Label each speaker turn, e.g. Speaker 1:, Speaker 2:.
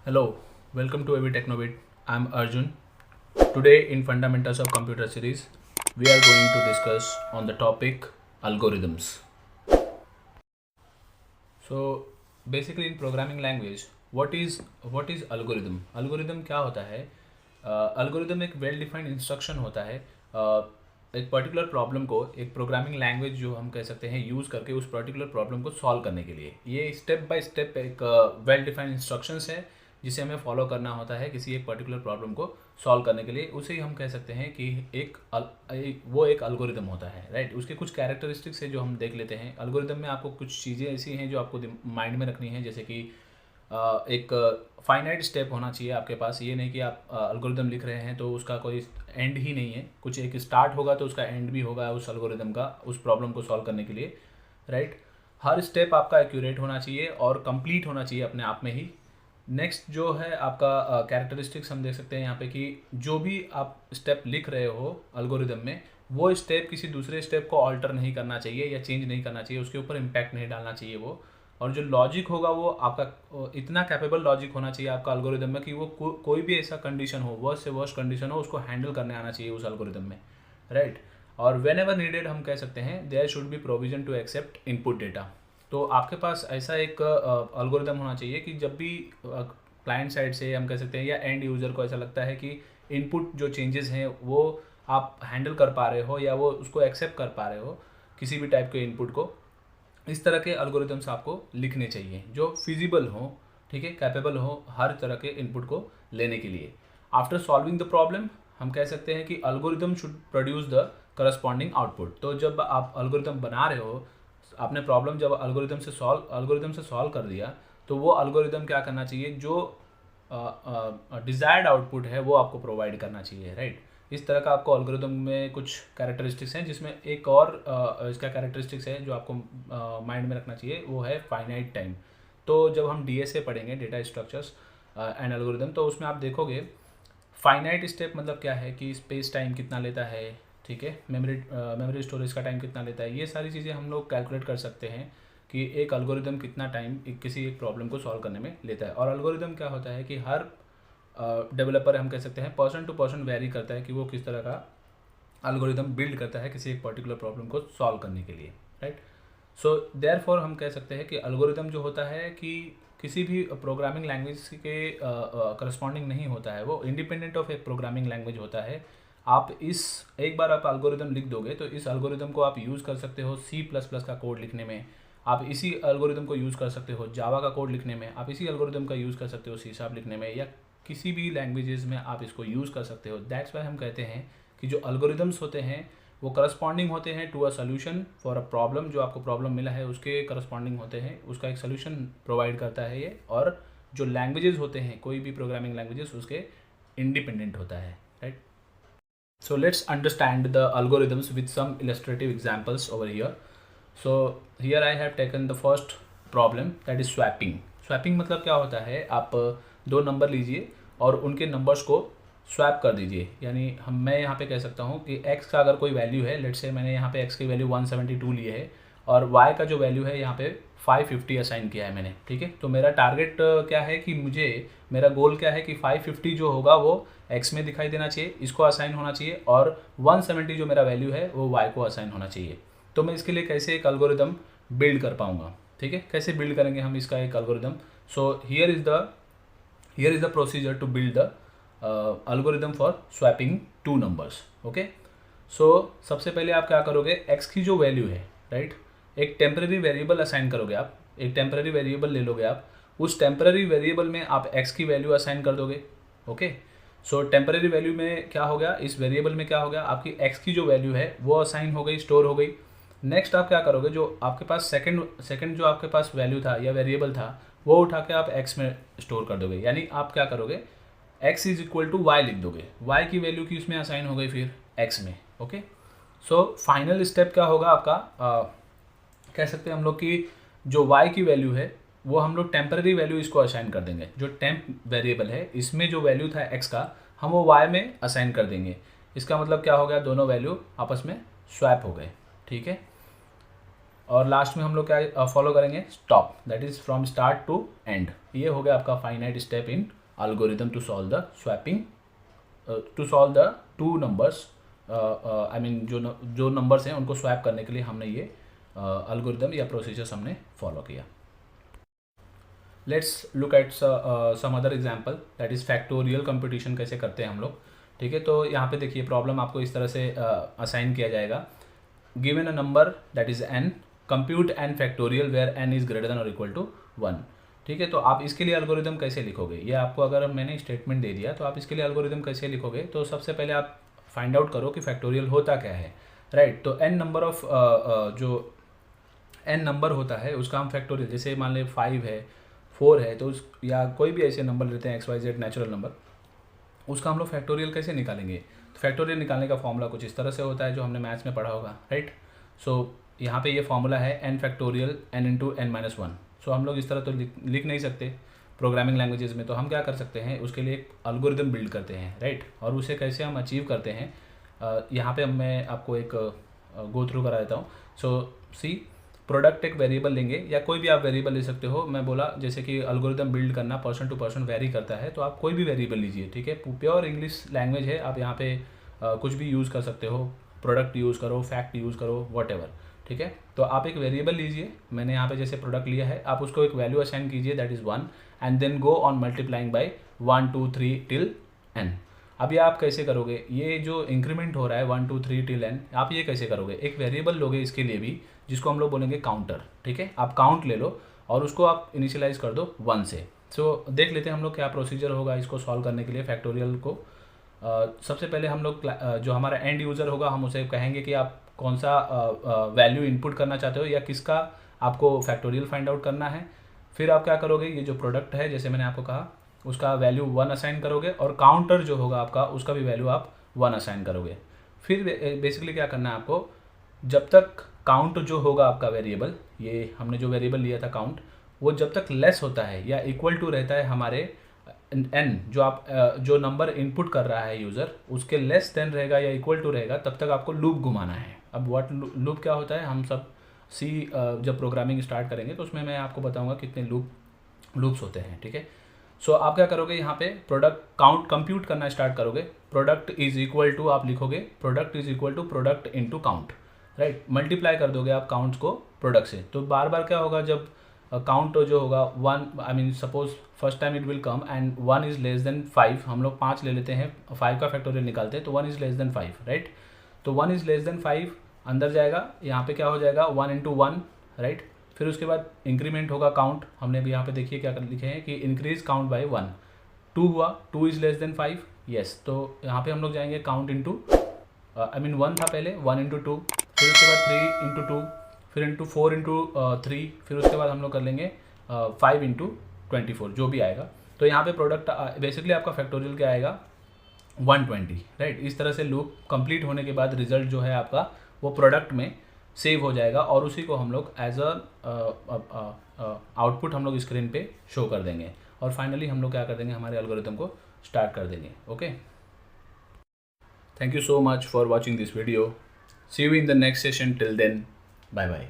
Speaker 1: Hello, welcome to AV Technobit. I'm Arjun. Today in Fundamentals of Computer series, we are going to discuss on the topic algorithms. So basically in programming language, what is algorithm? Algorithm क्या होता है? Algorithm एक well defined instruction होता है. एक particular problem को एक programming language जो हम कह सकते हैं यूज़ करके उस पर्टिकुलर प्रॉब्लम को सॉल्व करने के लिए ये स्टेप बाय स्टेप एक वेल डिफाइंड इंस्ट्रक्शंस है जिसे हमें फॉलो करना होता है किसी एक पर्टिकुलर प्रॉब्लम को सॉल्व करने के लिए. उसे ही हम कह सकते हैं कि वो एक अल्गोरिदम होता है, राइट. उसके कुछ कैरेक्टरिस्टिक्स है जो हम देख लेते हैं. अल्गोरिदम में आपको कुछ चीज़ें ऐसी हैं जो आपको माइंड में रखनी है, जैसे कि एक फाइनाइट स्टेप होना चाहिए आपके पास. ये नहीं कि आप अल्गोरिदम लिख रहे हैं तो उसका कोई एंड ही नहीं है. कुछ एक स्टार्ट होगा तो उसका एंड भी होगा उस अल्गोरिदम का, उस प्रॉब्लम को सॉल्व करने के लिए, राइट. हर स्टेप आपका एक्यूरेट होना चाहिए और कंप्लीट होना चाहिए अपने आप में ही. नेक्स्ट जो है आपका कैरेक्टरिस्टिक्स हम देख सकते हैं यहाँ पे कि जो भी आप स्टेप लिख रहे हो अल्गोरिदम में, वो स्टेप किसी दूसरे स्टेप को अल्टर नहीं करना चाहिए या चेंज नहीं करना चाहिए, उसके ऊपर इम्पैक्ट नहीं डालना चाहिए वो. और जो लॉजिक होगा वो आपका इतना कैपेबल लॉजिक होना चाहिए आपका अल्गोरिदम में कि वो कोई भी ऐसा कंडीशन हो, वर्स्ट से वर्स्ट कंडीशन हो, उसको हैंडल करने आना चाहिए उस अल्गोरिदम में, राइट. और वेन एवर नीडेड हम कह सकते हैं there should be provision to accept input data. तो आपके पास ऐसा एक अल्गोरिदम होना चाहिए कि जब भी क्लाइंट साइड से हम कह सकते हैं या एंड यूज़र को ऐसा लगता है कि इनपुट जो चेंजेस हैं वो आप हैंडल कर पा रहे हो या वो उसको एक्सेप्ट कर पा रहे हो किसी भी टाइप के इनपुट को, इस तरह के अल्गोरिदम्स आपको लिखने चाहिए जो फिजिबल हो, ठीक है, कैपेबल हो हर तरह के इनपुट को लेने के लिए. आफ्टर सॉल्विंग द प्रॉब्लम हम कह सकते हैं कि algorithm should produce the corresponding output. तो जब आप अल्गोरिदम बना रहे हो, आपने प्रॉब्लम जब अल्गोरिदम से सॉल्व कर दिया, तो वो अल्गोरिदम क्या करना चाहिए, जो डिज़ायर्ड आउटपुट है वो आपको प्रोवाइड करना चाहिए, राइट. इस तरह का आपको अल्गोरिदम में कुछ कैरेक्टरिस्टिक्स हैं, जिसमें एक और इसका कैरेक्टरिस्टिक्स है जो आपको माइंड में रखना चाहिए, वो है फाइनाइट टाइम. तो जब हम डीएसए पढ़ेंगे, डेटा स्ट्रक्चर्स एंड एल्गोरिदम, तो उसमें आप देखोगे फाइनाइट स्टेप मतलब क्या है कि स्पेस टाइम कितना लेता है, ठीक है, मेमोरी स्टोरेज का टाइम कितना लेता है. ये सारी चीज़ें हम लोग कैलकुलेट कर सकते हैं कि एक अल्गोरिदम कितना टाइम किसी एक प्रॉब्लम को सॉल्व करने में लेता है. और अल्गोरिदम क्या होता है कि हर डेवलपर हम कह सकते हैं पर्सन टू पर्सन वेरी करता है कि वो किस तरह का अल्गोरिदम बिल्ड करता है किसी एक पर्टिकुलर प्रॉब्लम को सॉल्व करने के लिए, राइट. सो देयरफॉर हम कह सकते हैं कि अल्गोरिदम जो होता है कि किसी भी प्रोग्रामिंग लैंग्वेज के करस्पॉन्डिंग नहीं होता है, वो इंडिपेंडेंट ऑफ एक प्रोग्रामिंग लैंग्वेज होता है. आप इस एक बार आप एल्गोरिदम लिख दोगे तो इस एल्गोरिदम को आप यूज़ कर सकते हो सी प्लस प्लस का कोड लिखने में, आप इसी एल्गोरिदम को यूज़ कर सकते हो जावा का कोड लिखने में, आप इसी एल्गोरिदम का यूज़ कर सकते हो सी शार्प लिखने में, या किसी भी लैंग्वेजेस में आप इसको यूज़ कर सकते हो. दैट्स वाई हम कहते हैं कि जो अल्गोरिदम्स होते हैं वो करस्पॉन्डिंग होते हैं to a solution for a problem. जो आपको प्रॉब्लम मिला है उसके करस्पॉन्डिंग होते हैं, उसका एक सोल्यूशन प्रोवाइड करता है ये. और जो लैंग्वेजेस होते हैं, कोई भी प्रोग्रामिंग लैंग्वेजेस, उसके इंडिपेंडेंट होता है, right. So let's understand the algorithms with some illustrative examples over here. So here I have taken the first problem, that is swapping. Swapping मतलब क्या होता है, आप दो नंबर लीजिए और उनके नंबर्स को स्वैप कर दीजिए. यानी मैं यहाँ पे कह सकता हूँ कि x का अगर कोई वैल्यू है, लेट्स से मैंने यहाँ पे x की वैल्यू 172 ली है और y का जो वैल्यू है यहाँ पे 550 असाइन किया है मैंने, ठीक है. तो मेरा टारगेट क्या है कि मेरा गोल क्या है कि 550 जो होगा वो x में दिखाई देना चाहिए, इसको असाइन होना चाहिए, और 170 जो मेरा वैल्यू है वो y को असाइन होना चाहिए. तो मैं इसके लिए कैसे एक एल्गोरिदम बिल्ड कर पाऊँगा, ठीक है, कैसे बिल्ड करेंगे हम इसका एक algorithm. So here is the procedure to build the algorithm for swapping two numbers. Okay. So सबसे पहले आप क्या करोगे, x की जो वैल्यू है, राइट, एक टेम्पररी वेरिएबल असाइन करोगे आप, एक टेम्पररी वेरिएबल ले लोगे आप, उस टेम्पररी वेरिएबल में आप x की वैल्यू असाइन कर दोगे. ओके. सो टेम्पररी वैल्यू में क्या हो गया, इस वेरिएबल में क्या हो गया, आपकी x की जो वैल्यू है वो असाइन हो गई, स्टोर हो गई. नेक्स्ट आप क्या करोगे, जो आपके पास सेकंड जो आपके पास वैल्यू था या वेरिएबल था वो उठा के आप x में स्टोर कर दोगे. यानी आप क्या करोगे, x is equal to Y लिख दोगे, y की वैल्यू की उसमें असाइन हो गई फिर x में. ओके. सो फाइनल स्टेप क्या होगा आपका, कह सकते हैं हम लोग कि जो y की वैल्यू है वो हम लोग टेम्पररी वैल्यू इसको असाइन कर देंगे. जो टेम्प वेरिएबल है इसमें जो वैल्यू था x का, हम वो y में असाइन कर देंगे. इसका मतलब क्या हो गया, दोनों वैल्यू आपस में स्वैप हो गए, ठीक है. और लास्ट में हम लोग क्या फॉलो करेंगे, stop, that is from start to end. ये हो गया आपका finite step in algorithm to solve the swapping, to solve the two numbers, I mean जो नंबर्स हैं उनको स्वैप करने के लिए हमने ये एल्गोरिदम या प्रोसीजर्स हमने फॉलो किया। Let's look at some other example, that is factorial computation कैसे करते हैं हम लोग। ठीक है, तो यहाँ पे देखिए प्रॉब्लम आपको इस तरह से असाइन किया जाएगा, given a number that is n, compute n factorial where n is greater than और इक्वल टू 1। ठीक है, तो आप इसके लिए एल्गोरिदम कैसे लिखोगे, ये आपको अगर मैंने स्टेटमेंट दे दिया तो आप इसके लिए एल्गोरिदम कैसे लिखोगे। तो सबसे पहले आप फाइंड आउट करो कि फैक्टोरियल होता क्या है, राइट। तो n नंबर ऑफ जो n नंबर होता है उसका हम फैक्टोरियल, जैसे मान लें 5 है, 4 है, तो उस या कोई भी ऐसे नंबर लेते हैं XYZ नेचुरल नंबर, उसका हम लोग फैक्टोरियल कैसे निकालेंगे। तो फैक्टोरियल निकालने का फॉर्मूला कुछ इस तरह से होता है जो हमने मैथ्स में पढ़ा होगा, राइट। सो यहाँ पे ये फॉर्मूला है n factorial n into n-1। सो हम लोग इस तरह तो लिख नहीं सकते प्रोग्रामिंग लैंग्वेजेस में, तो हम क्या कर सकते हैं, उसके लिए एक एल्गोरिदम बिल्ड करते हैं, राइट। और उसे कैसे हम अचीव करते हैं, यहाँ पे मैं आपको एक गो थ्रू करा देता हूँ। सो सी, प्रोडक्ट एक वेरिएबल लेंगे या कोई भी आप वेरिएबल ले सकते हो। मैं बोला जैसे कि एल्गोरिदम बिल्ड करना पर्सन टू पर्सन वेरी करता है, तो आप कोई भी वेरिएबल लीजिए, ठीक है। प्योर इंग्लिश लैंग्वेज है, आप यहाँ पे कुछ भी यूज़ कर सकते हो, प्रोडक्ट यूज़ करो, फैक्ट यूज़ करो, वॉट, ठीक है। तो आप एक वेरिएबल लीजिए, मैंने यहाँ पे जैसे प्रोडक्ट लिया है, आप उसको एक वैल्यू असाइन कीजिए that is 1 and then go on multiplying by 1 2 3 till n। अब ये आप कैसे करोगे, ये जो इंक्रीमेंट हो रहा है 1 2 3 टिल n, आप ये कैसे करोगे, एक वेरिएबल लोगे इसके लिए भी जिसको हम लोग बोलेंगे काउंटर, ठीक है। आप काउंट ले लो और उसको आप इनिशियलाइज कर दो 1 से। सो देख लेते हैं हम लोग क्या प्रोसीजर होगा इसको सॉल्व करने के लिए फैक्टोरियल को। सबसे पहले हम लोग जो हमारा एंड यूज़र होगा हम उसे कहेंगे कि आप कौन सा वैल्यू इनपुट करना चाहते हो या किसका आपको फैक्टोरियल फाइंड आउट करना है। फिर आप क्या करोगे, ये जो प्रोडक्ट है जैसे मैंने आपको कहा उसका वैल्यू 1 असाइन करोगे और काउंटर जो होगा आपका उसका भी वैल्यू आप 1 असाइन करोगे। फिर बेसिकली क्या करना है आपको, जब तक काउंट जो होगा आपका वेरिएबल, ये हमने जो वेरिएबल लिया था काउंट, वो जब तक लेस होता है या इक्वल टू रहता है हमारे n, जो आप जो नंबर इनपुट कर रहा है यूज़र उसके लेस देन रहेगा या इक्वल टू रहेगा, तब तक आपको लूप घुमाना है। अब व्हाट लूप क्या होता है, हम सब सी जब प्रोग्रामिंग स्टार्ट करेंगे तो उसमें मैं आपको बताऊंगा कितने लूप्स होते हैं, ठीक है। सो आप क्या करोगे, यहाँ पे प्रोडक्ट काउंट कंप्यूट करना स्टार्ट करोगे, प्रोडक्ट इज इक्वल टू आप लिखोगे product is equal to product into count, right. Multiply कर दोगे आप काउंट्स को प्रोडक्ट से। तो बार बार क्या होगा, जब काउंट जो होगा 1, I mean suppose first time it will come and 1 is less than 5, हम लोग 5 ले लेते हैं, 5 का फैक्टोरियल निकालते हैं तो 1 इज़ लेस देन 5, राइट। तो 1 इज़ लेस देन 5 अंदर जाएगा, यहाँ पे क्या हो जाएगा 1 इंटू 1, राइट। फिर उसके बाद इंक्रीमेंट होगा काउंट, हमने भी यहाँ पे देखिए क्या लिखे हैं कि इंक्रीज काउंट बाय 1, 2 हुआ, 2 इज़ लेस देन 5, यस। तो यहाँ पे हम लोग जाएंगे काउंट इंटू, आई मीन 1 था पहले, 1 इंटू 2, फिर उसके बाद 3 इंटू 2, फिर इंटू 4 इंटू 3, फिर उसके बाद हम लोग कर लेंगे 5 इंटू 24, जो भी आएगा। तो यहाँ पे प्रोडक्ट बेसिकली आपका फैक्टोरियल क्या आएगा 120, राइट। इस तरह से लूप कंप्लीट होने के बाद रिजल्ट जो है आपका वो प्रोडक्ट में सेव हो जाएगा और उसी को हम लोग एज अ आउटपुट हम लोग स्क्रीन पे शो कर देंगे और फाइनली हम लोग क्या कर देंगे, हमारे एल्गोरिथम को स्टार्ट कर देंगे। Okay, thank you so much for watching this video, see you in the next session, till then bye bye.